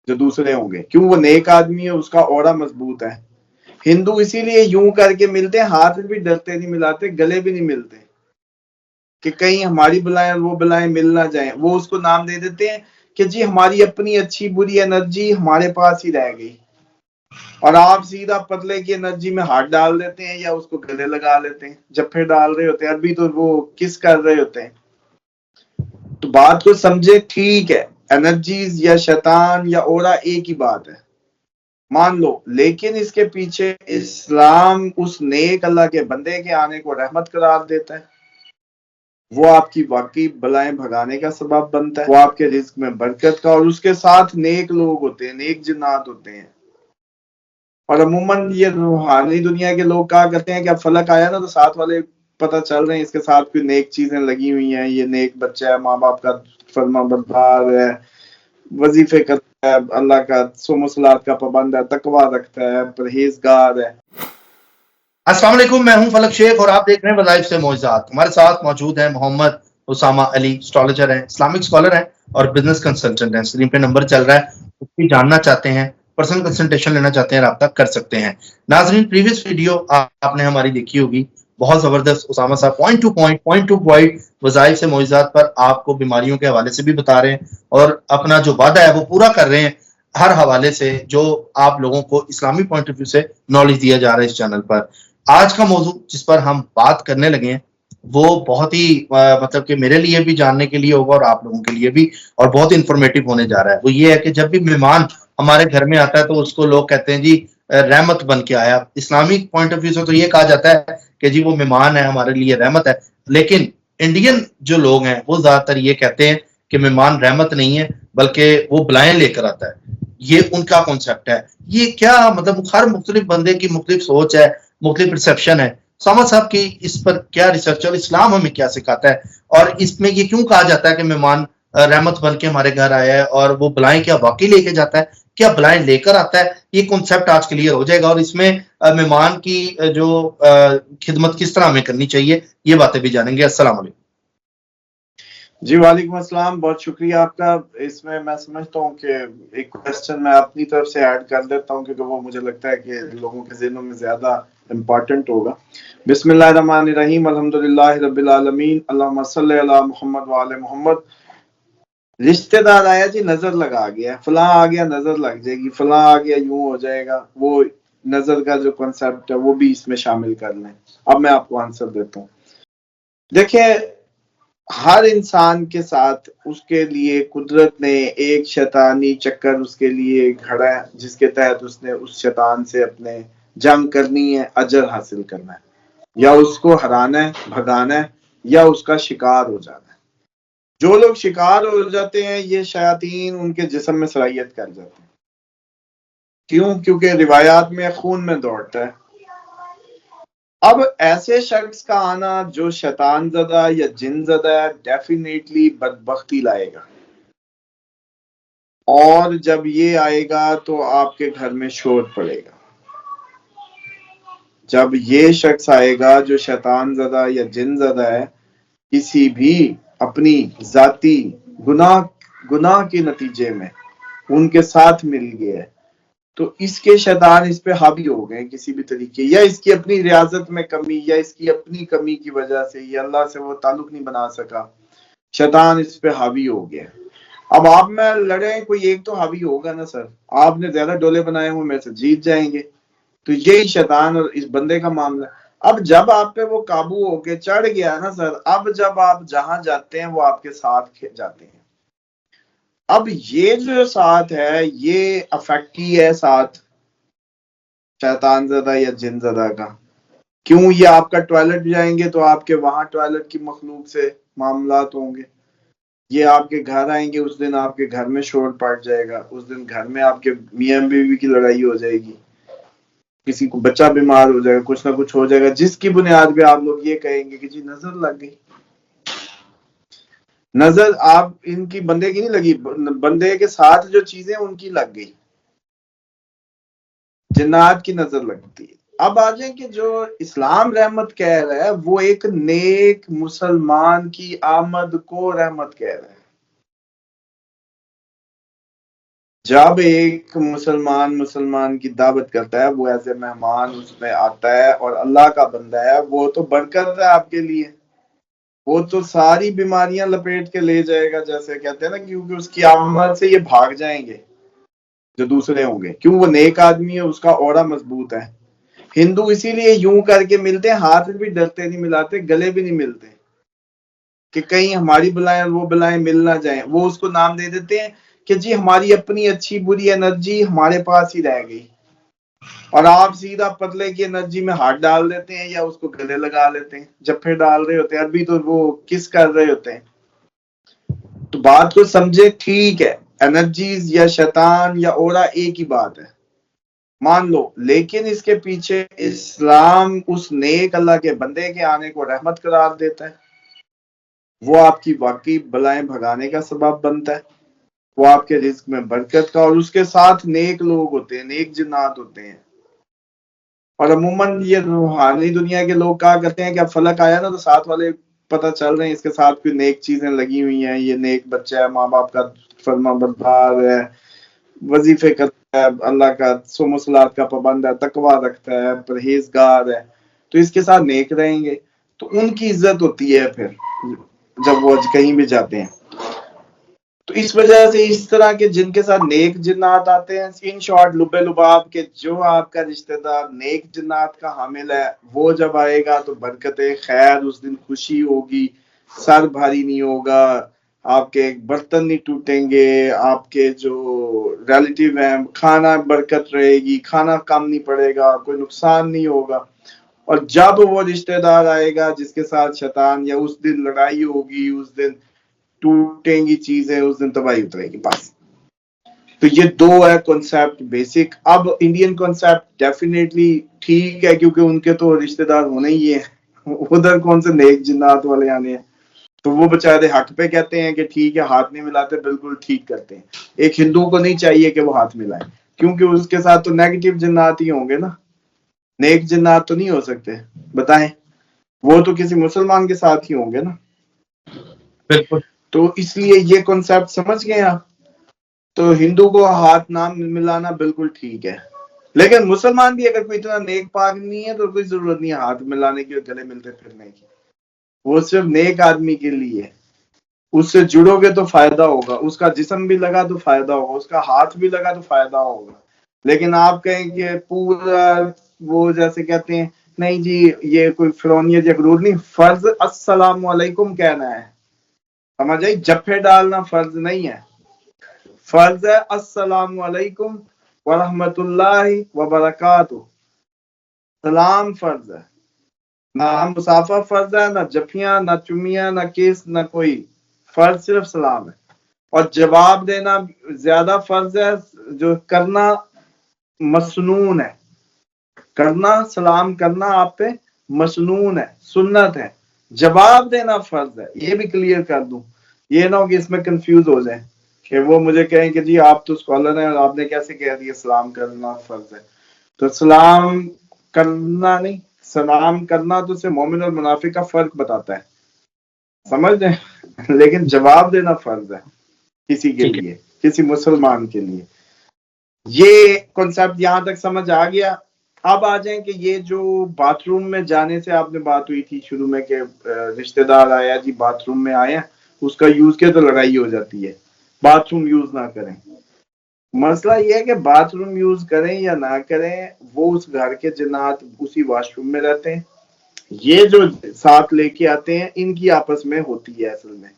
جو دوسرے ہوں گے، کیوں وہ نیک آدمی ہے، اس کا اورا مضبوط ہے۔ ہندو اسی لیے یوں کر کے ملتے ہیں، ہاتھ بھی ڈرتے نہیں ملاتے، گلے بھی نہیں ملتے کہ کہیں ہماری بلائیں اور وہ بلائیں مل نہ جائیں۔ وہ اس کو نام دے دیتے ہیں کہ جی ہماری اپنی اچھی بری انرجی ہمارے پاس ہی رہ گئی، اور آپ سیدھا پتلے کی انرجی میں ہاتھ ڈال دیتے ہیں یا اس کو گلے لگا لیتے ہیں، جفے ڈال رہے ہوتے ہیں، ابھی تو وہ کس کر رہے ہوتے ہیں۔ تو بات کو سمجھے، ٹھیک ہے انرجیز یا شیطان یا اورا ایک ہی بات ہے، مان لو، لیکن اس کے پیچھے اسلام اس نیک اللہ کے بندے کے آنے کو رحمت قرار دیتا ہے، وہ آپ کی واقعی بلائیں بھگانے کا سبب بنتا ہے، وہ آپ کے رزق میں برکت کا، اور اس کے ساتھ نیک لوگ ہوتے ہیں، نیک جنات ہوتے ہیں۔ اور عموماً یہ روحانی دنیا کے لوگ کہا کرتے ہیں کہ اب فلک آیا نا تو ساتھ والے پتہ چل رہے ہیں اس کے ساتھ کوئی نیک چیزیں لگی ہوئی ہیں، یہ نیک بچہ ہے، ماں باپ کا فرما بردار ہے، وظیفے کرتا ہے، اللہ کا صوم و صلات کا پابند ہے، تقوی رکھتا ہے، پرہیزگار ہے۔ السلام علیکم، میں ہوں فلک شیخ اور آپ دیکھ رہے ہیں وظائف سے معجزات۔ ہمارے ساتھ موجود ہیں محمد اسامہ علی، اسٹرالوجر ہیں، اسلامک اسکالر ہیں اور بزنس کنسلٹنٹ ہیں۔ اسکرین پہ نمبر چل رہا ہے، اس کی جاننا چاہتے ہیں، پرسنل کنسلٹیشن لینا چاہتے ہیں، رابطہ کر سکتے ہیں۔ ناظرین، پریویس ویڈیو آپ نے ہماری دیکھی ہوگی، بہت زبردست اسامہ صاحب پوائنٹ ٹو پوائنٹ وظائف سے معجزات پر آپ کو بیماریوں کے حوالے سے بھی بتا رہے ہیں اور اپنا جو وعدہ ہے وہ پورا کر رہے ہیں ہر حوالے سے جو آپ لوگوں کو اسلامی پوائنٹ آف ویو سے نالج دیا جا رہا ہے اس چینل پر۔ آج کا موضوع جس پر ہم بات کرنے لگے ہیں وہ بہت ہی مطلب کہ میرے لیے بھی جاننے کے لیے ہوگا اور آپ لوگوں کے لیے بھی، اور بہت انفارمیٹو ہونے جا رہا ہے۔ وہ یہ ہے کہ جب بھی مہمان ہمارے گھر میں آتا ہے تو اس کو لوگ کہتے ہیں جی رحمت بن کے آیا۔ اسلامی پوائنٹ آف ویو سے تو یہ کہا جاتا ہے کہ جی وہ مہمان ہے، ہمارے لیے رحمت ہے، لیکن انڈین جو لوگ ہیں وہ زیادہ تر یہ کہتے ہیں کہ مہمان رحمت نہیں ہے بلکہ وہ بلائیں لے کر آتا ہے۔ یہ ان کا کانسیپٹ ہے۔ یہ کیا مطلب، ہر مختلف بندے کی مختلف سوچ ہے، مختلف پرسیپشن ہے۔ سامہ صاحب کی اس پر کیا ریسرچ اور اسلام ہمیں کیا سکھاتا ہے، اور اس میں یہ کیوں کہا جاتا ہے کہ مہمان رحمت بن کے ہمارے گھر آیا ہے، اور وہ بلائیں کیا واقعی لے کے جاتا ہے، کیا بلائیں لے کر آتا ہے؟ یہ کنسیپٹ آج کلیئر ہو جائے گا، اور اس میں مہمان کی جو خدمت کس طرح ہمیں کرنی چاہیے یہ باتیں بھی جانیں گے۔ السلام علیکم جی وعلیکم السلام، بہت شکریہ آپ کا۔ اس میں سمجھتا ہوں کہ ایک کوسچن میں اپنی طرف سے ایڈ کر دیتا ہوں کیونکہ وہ مجھے لگتا ہے کہ لوگوں کے ذہنوں میں زیادہ امپورٹنٹ ہوگا۔ بسم اللہ الرحمن الرحیم، الحمدللہ رب العالمین، اللہم صلی علی محمد وعلی محمد۔ رشتہ دار آیا جی، نظر لگا گیا، فلاں آ گیا نظر لگ جائے گی، فلاں آ گیا یوں ہو جائے گا، وہ نظر کا جو کنسیپٹ ہے وہ بھی اس میں شامل کر لیں۔ اب میں آپ کو آنسر دیتا ہوں۔ دیکھیں، ہر انسان کے ساتھ اس کے لیے قدرت نے ایک شیطانی چکر اس کے لیے گھڑا ہے جس کے تحت اس نے اس شیطان سے اپنے جنگ کرنی ہے، اجر حاصل کرنا ہے، یا اس کو ہرانا ہے، بھگانا ہے، یا اس کا شکار ہو جانا ہے۔ جو لوگ شکار ہو جاتے ہیں یہ شیاطین ان کے جسم میں صلاحیت کر جاتے ہیں۔ کیوں؟ کیونکہ روایات میں خون میں دوڑتا ہے۔ اب ایسے شخص کا آنا جو شیطان زدہ یا جن زدہ ہے ڈیفینیٹلی بدبختی لائے گا، اور جب یہ آئے گا تو آپ کے گھر میں شور پڑے گا۔ جب یہ شخص آئے گا جو شیطان زدہ یا جن زدہ ہے، کسی بھی اپنی ذاتی گناہ کے نتیجے میں ان کے ساتھ مل گیا ہے، تو اس کے شیطان اس پہ حاوی ہو گئے کسی بھی طریقے، یا اس کی اپنی ریاضت میں کمی، یا اس کی اپنی کمی کی وجہ سے، یا اللہ سے وہ تعلق نہیں بنا سکا، شیطان اس پہ حاوی ہو گیا۔ اب آپ میں لڑیں، کوئی ایک تو حاوی ہوگا نا سر، آپ نے زیادہ ڈولے بنائے ہوں میں سے جیت جائیں گے، تو یہی شیطان اور اس بندے کا معاملہ ہے۔ اب جب آپ پہ وہ قابو ہو کے چڑھ گیا نا سر، اب جب آپ جہاں جاتے ہیں وہ آپ کے ساتھ جاتے ہیں۔ اب یہ جو ساتھ ہے یہ افیکٹی ہے ساتھ شیطان زدہ یا جن زدہ کا۔ کیوں؟ یہ آپ کا ٹوائلٹ جائیں گے تو آپ کے وہاں ٹوائلٹ کی مخلوق سے معاملات ہوں گے، یہ آپ کے گھر آئیں گے، اس دن آپ کے گھر میں شور پڑ جائے گا، اس دن گھر میں آپ کے میاں بیوی کی لڑائی ہو جائے گی، کسی کو بچہ بیمار ہو جائے گا، کچھ نہ کچھ ہو جائے گا، جس کی بنیاد پہ آپ لوگ یہ کہیں گے کہ جی نظر لگ گئی۔ نظر آپ ان کی بندے کی نہیں لگی، بندے کے ساتھ جو چیزیں ان کی لگ گئی، جنات کی نظر لگتی ہے۔ اب آ جائیں کہ جو اسلام رحمت کہہ رہا ہے وہ ایک نیک مسلمان کی آمد کو رحمت کہہ رہا ہے۔ جب ایک مسلمان کی دعوت کرتا ہے، وہ ایسے مہمان اس میں آتا ہے اور اللہ کا بندہ ہے، وہ تو برکت ہے آپ کے لیے، وہ تو ساری بیماریاں لپیٹ کے لے جائے گا، جیسے کہتے ہیں نا، کیونکہ اس کی آمد سے یہ بھاگ جائیں گے جو دوسرے ہوں گے، کیوں وہ نیک آدمی ہے، اس کا اورا مضبوط ہے۔ ہندو اسی لیے یوں کر کے ملتے ہیں، ہاتھ بھی ڈرتے نہیں ملاتے، گلے بھی نہیں ملتے کہ کہیں ہماری بلائیں اور وہ بلائیں مل نہ جائیں۔ وہ اس کو نام دے دیتے ہیں کہ جی ہماری اپنی اچھی بری انرجی ہمارے پاس ہی رہ گئی، اور آپ سیدھا پتلے کی انرجی میں ہاتھ ڈال دیتے ہیں یا اس کو گلے لگا لیتے ہیں، جب ڈال رہے ہوتے ہیں، ابھی تو وہ کس کر رہے ہوتے ہیں۔ تو بات کو سمجھے، ٹھیک ہے، انرجیز یا شیطان یا اورا ایک ہی بات ہے، مان لو، لیکن اس کے پیچھے اسلام اس نیک اللہ کے بندے کے آنے کو رحمت قرار دیتا ہے، وہ آپ کی واقعی بلائیں بھگانے کا سبب بنتا ہے، وہ آپ کے رزق میں برکت کا، اور اس کے ساتھ نیک لوگ ہوتے ہیں، نیک جنات ہوتے ہیں۔ اور عموماً یہ روحانی دنیا کے لوگ کہا کرتے ہیں کہ اب فلک آیا نا تو ساتھ والے پتہ چل رہے ہیں اس کے ساتھ کوئی نیک چیزیں لگی ہوئی ہیں، یہ نیک بچہ ہے، ماں باپ کا فرما بردار ہے، وظیفے کرتا ہے، اللہ کا صوم و صلات کا پابند ہے، تقوی رکھتا ہے، پرہیزگار ہے، تو اس کے ساتھ نیک رہیں گے تو ان کی عزت ہوتی ہے پھر جب وہ کہیں بھی جاتے ہیں۔ تو اس وجہ سے اس طرح کے جن کے ساتھ نیک جنات آتے ہیں، ان شارٹ لبے لباب کے، جو آپ کا رشتہ دار نیک جنات کا حامل ہے، وہ جب آئے گا تو برکت خیر، اس دن خوشی ہوگی، سر بھاری نہیں ہوگا، آپ کے برتن نہیں ٹوٹیں گے، آپ کے جو ریلیٹیو ہیں کھانا برکت رہے گی، کھانا کم نہیں پڑے گا، کوئی نقصان نہیں ہوگا۔ اور جب وہ رشتہ دار آئے گا جس کے ساتھ شیطان، یا اس دن لڑائی ہوگی، اس دن ٹوٹیں گی چیزیں، اس دن تباہی اترے گی بس۔ تو یہ دو ہے کنسپٹ بیسک۔ اب انڈین کنسپٹ ڈیفینیٹلی ٹھیک ہے، کیونکہ ان کے تو رشتہ دار ہونے ہی ہیں، ادھر کون سے نیک جنات والے آنے ہیں، تو وہ بےچارے حق پہ کہتے ہیں کہ ٹھیک ہے، ہاتھ نہیں ملاتے، بالکل ٹھیک کرتے ہیں۔ ایک ہندو کو نہیں چاہیے کہ وہ ہاتھ ملائے، کیونکہ اس کے ساتھ تو نیگیٹو جنات ہی ہوں گے نا، نیک جنات تو نہیں ہو سکتے، بتائیں، وہ تو کسی مسلمان کے ساتھ ہی ہوں گے نا۔ بالکل تو اس لیے یہ کنسپٹ سمجھ گئے آپ، تو ہندو کو ہاتھ نہ ملانا بالکل ٹھیک ہے، لیکن مسلمان بھی اگر کوئی اتنا نیک پاک نہیں ہے تو کوئی ضرورت نہیں ہے ہاتھ ملانے کی اور گلے ملتے پھرنے کی، وہ صرف نیک آدمی کے لیے، اس سے جڑو گے تو فائدہ ہوگا، اس کا جسم بھی لگا تو فائدہ ہوگا، اس کا ہاتھ بھی لگا تو فائدہ ہوگا۔ لیکن آپ کہیں کہ پورا وہ جیسے کہتے ہیں نہیں جی یہ کوئی فرونیت یا غرور نہیں، فرض السلام علیکم کہنا ہے، سمجھ آئی، جپے ڈالنا فرض نہیں ہے، فرض ہے السلام علیکم ورحمۃ اللہ وبرکاتہ، سلام فرض ہے، نہ مسافہ فرض ہے، نہ جفیاں، نہ چمیاں، نہ کس، نہ کوئی، فرض صرف سلام ہے۔ اور جواب دینا زیادہ فرض ہے، جو کرنا مسنون ہے، کرنا سلام کرنا آپ پہ مسنون ہے، سنت ہے، جواب دینا فرض ہے، یہ بھی کلیئر کر دوں، یہ نہ ہو کہ اس میں کنفیوز ہو جائیں کہ وہ مجھے کہیں کہ جی آپ تو اسکالر ہیں اور آپ نے کیسے کہہ دیا سلام کرنا فرض ہے۔ تو سلام کرنا نہیں، سلام کرنا تو سے مومن اور منافق کا فرق بتاتا ہے، سمجھ دیں، لیکن جواب دینا فرض ہے کسی کے ٹھیک ہے لیے، کسی مسلمان کے لیے۔ یہ کنسپٹ یہاں تک سمجھ آ گیا۔ اب آ جائیں کہ یہ جو باتھ روم میں جانے سے آپ نے بات ہوئی تھی شروع میں کہ رشتہ دار آیا جی باتھ روم میں آیا، اس کا یوز کیا تو لڑائی ہو جاتی ہے، باتھ روم یوز نہ کریں۔ مسئلہ یہ ہے کہ باتھ روم یوز کریں یا نہ کریں، وہ اس گھر کے جنات اسی واش روم میں رہتے ہیں، یہ جو ساتھ لے کے آتے ہیں ان کی آپس میں ہوتی ہے اصل میں،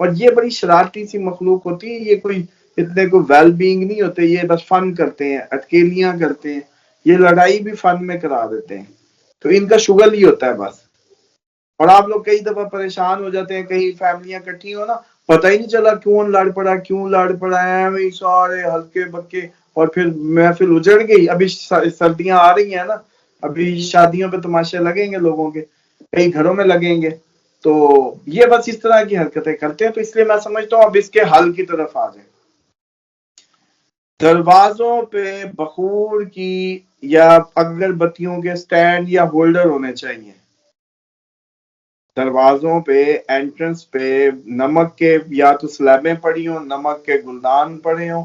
اور یہ بڑی شرارتی سی مخلوق ہوتی ہے، یہ کوئی اتنے کو ویل بینگ نہیں ہوتے، یہ بس فن کرتے ہیں، اٹکیلیاں کرتے ہیں، یہ لڑائی بھی فن میں کرا دیتے ہیں، تو ان کا شغل ہی ہوتا ہے بس۔ اور آپ لوگ کئی دفعہ پریشان ہو جاتے ہیں، کئی فیملیاں اکٹھی ہو نا، پتہ ہی نہیں چلا کیوں لڑ پڑا ہے، سارے ہلکے بکے، اور پھر محفل اجڑ گئی۔ ابھی سردیاں آ رہی ہیں نا، ابھی شادیوں پہ تماشے لگیں گے لوگوں کے، کئی گھروں میں لگیں گے، تو یہ بس اس طرح کی حرکتیں کرتے ہیں، تو اس لیے میں سمجھتا ہوں اب اس کے حل کی طرف آ جائیں۔ دروازوں پہ بخور کی یا اگر بتیوں کے سٹینڈ یا ہولڈر ہونے چاہیے، دروازوں پہ انٹرنس پہ نمک کے یا تو سلیبیں پڑی ہوں، نمک کے گلدان پڑے ہوں،